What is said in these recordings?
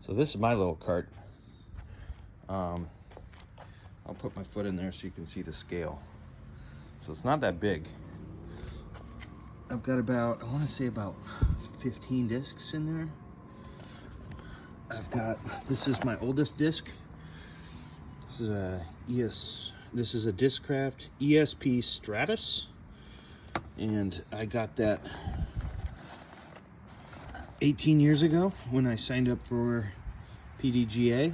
So this is my little cart. I'll put my foot in there so you can see the scale. So it's not that big. I've got about, I want to say about 15 discs in there. I've got, this is my oldest disc. This is a Discraft ESP Stratus. And I got that 18 years ago when I signed up for PDGA.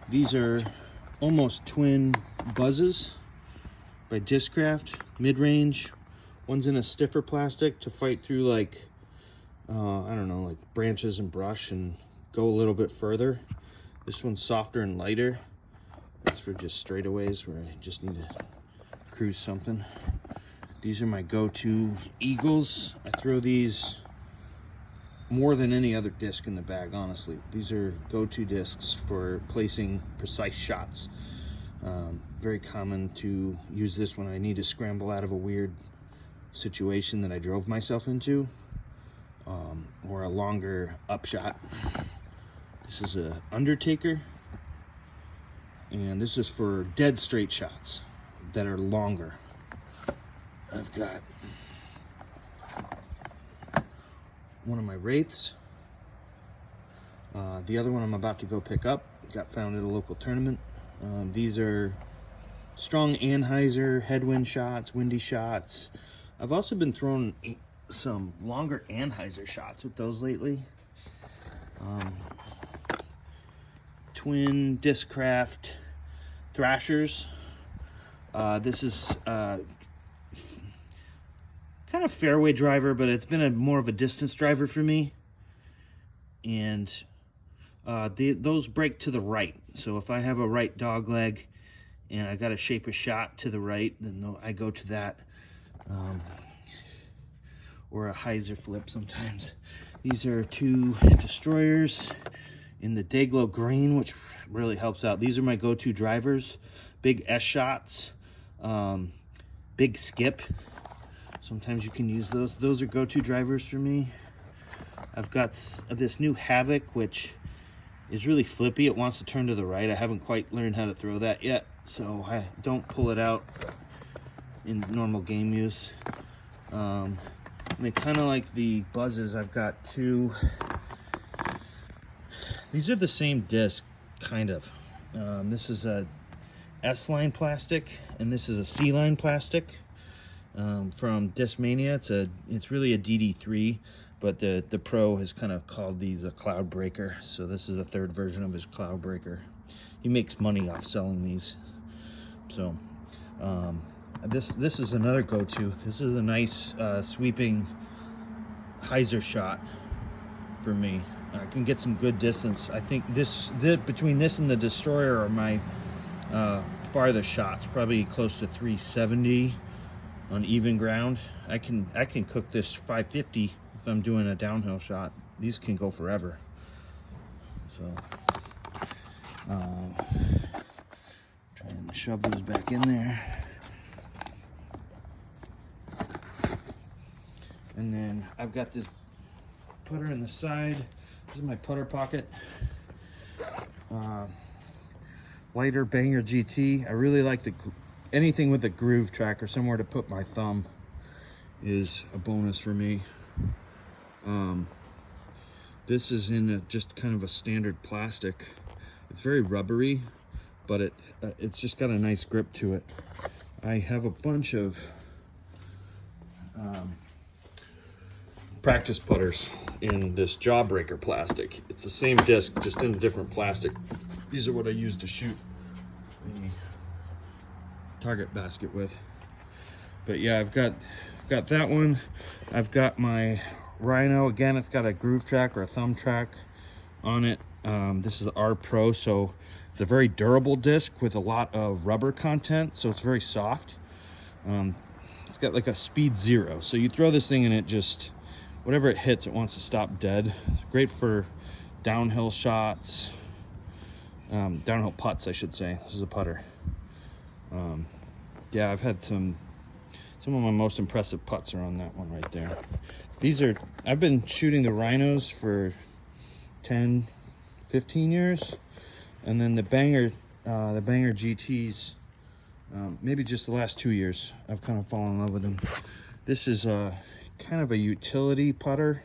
These are almost twin buzzes by Discraft, mid-range. One's in a stiffer plastic to fight through like, I don't know, like branches and brush and go a little bit further. This one's softer and lighter. That's for just straightaways where I just need to cruise something. These are my go-to Eagles. I throw these more than any other disc in the bag, honestly. These are go-to discs for placing precise shots. Very common to use this when I need to scramble out of a weird situation that I drove myself into, or a longer upshot. This is a Undertaker, and this is for dead straight shots that are longer. I've got one of my Wraiths. The other one I'm about to go pick up, got found at a local tournament. These are strong Anheuser headwind shots, windy shots. I've also been throwing some longer Anheuser shots with those lately. Twin Discraft Thrashers. This is kind of fairway driver, but it's been more of a distance driver for me. And those break to the right. So if I have a right dog leg and I got to shape a shot to the right, then I go to that. Or a hyzer flip sometimes. These are two Destroyers in the Dayglow green, which really helps out. These are my go-to drivers. Big S shots, big skip. Sometimes you can use those. Those are go-to drivers for me. I've got this new Havoc, which is really flippy. It wants to turn to the right. I haven't quite learned how to throw that yet, so I don't pull it out in normal game use. And they kind of like the buzzes. I've got two. These are the same disc, kind of. This is a S-line plastic, and this is a C-line plastic from Discmania. It's really a DD3, but the pro has kind of called these a Cloud Breaker. So this is a third version of his Cloud Breaker. He makes money off selling these. So this is another go-to. This is a nice sweeping hyzer shot for me. I can get some good distance. I think between this and the Destroyer are my farthest shots, probably close to 370 on even ground. I can cook this 550 if I'm doing a downhill shot. These can go forever. So trying to shove those back in there. And then I've got this putter in the side. This is my putter pocket. Lighter Banger GT. I really like anything with a groove track or somewhere to put my thumb is a bonus for me. This is in just kind of a standard plastic. It's very rubbery, but it's just got a nice grip to it. I have a bunch of practice putters in this Jawbreaker plastic. It's the same disc, just in a different plastic. These are what I use to shoot the target basket with. But yeah, I've got that one. I've got my Rhino. Again, it's got a groove track or a thumb track on it. This is the R Pro, so it's a very durable disc with a lot of rubber content, so it's very soft. It's got like a speed 0, so you throw this thing and it just, whatever it hits, it wants to stop dead. It's great for downhill shots, downhill putts, I should say. This is a putter. Yeah, I've had some of my most impressive putts are on that one right there. I've been shooting the Rhinos for 10, 15 years. And then the Banger GTs, maybe just the last 2 years, I've kind of fallen in love with them. This is kind of a utility putter.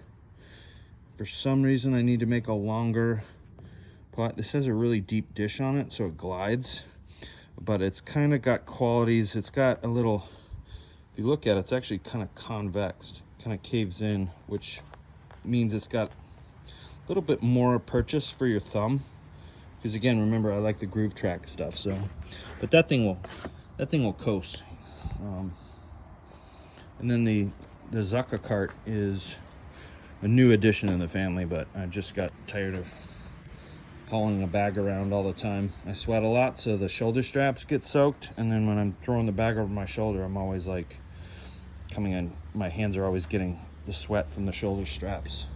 For some reason, I need to make a longer putt. This has a really deep dish on it, so it glides. But it's kind of got qualities. It's got a little, if you look at it, it's actually kind of convex, kind of caves in, which means it's got a little bit more purchase for your thumb. Because again, remember, I like the groove track stuff. So, but that thing will coast. And then the Zucca cart is a new addition in the family, but I just got tired of hauling a bag around all the time. I sweat a lot, so the shoulder straps get soaked, and then when I'm throwing the bag over my shoulder, I'm always like coming in, my hands are always getting the sweat from the shoulder straps.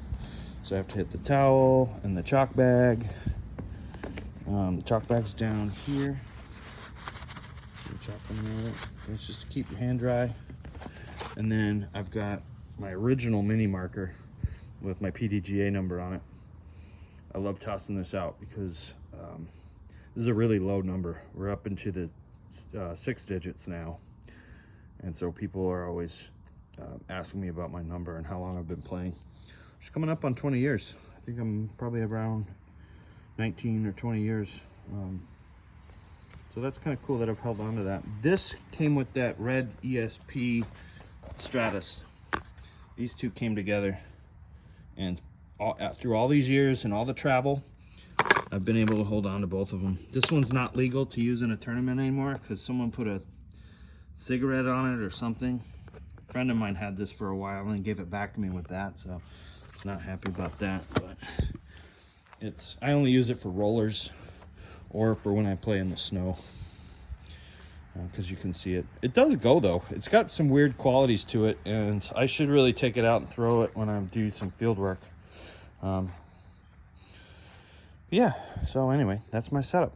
So I have to hit the towel and the chalk bag. Chalk bag's down here. It's just to keep your hand dry. And then I've got my original mini marker with my PDGA number on it. I love tossing this out because this is a really low number. We're up into the 6 digits now. And so people are always asking me about my number and how long I've been playing. It's coming up on 20 years. I think I'm probably around 19 or 20 years. So that's kind of cool that I've held on to that. This came with that red ESP Stratus. These two came together, and through all these years and all the travel, I've been able to hold on to both of them. This one's not legal to use in a tournament anymore because someone put a cigarette on it or something. A friend of mine had this for a while and gave it back to me with that, so I'm not happy about that. But I only use it for rollers or for when I play in the snow, because you can see it. It does go though. It's got some weird qualities to it, and I should really take it out and throw it when I do some field work. Yeah, so anyway, that's my setup.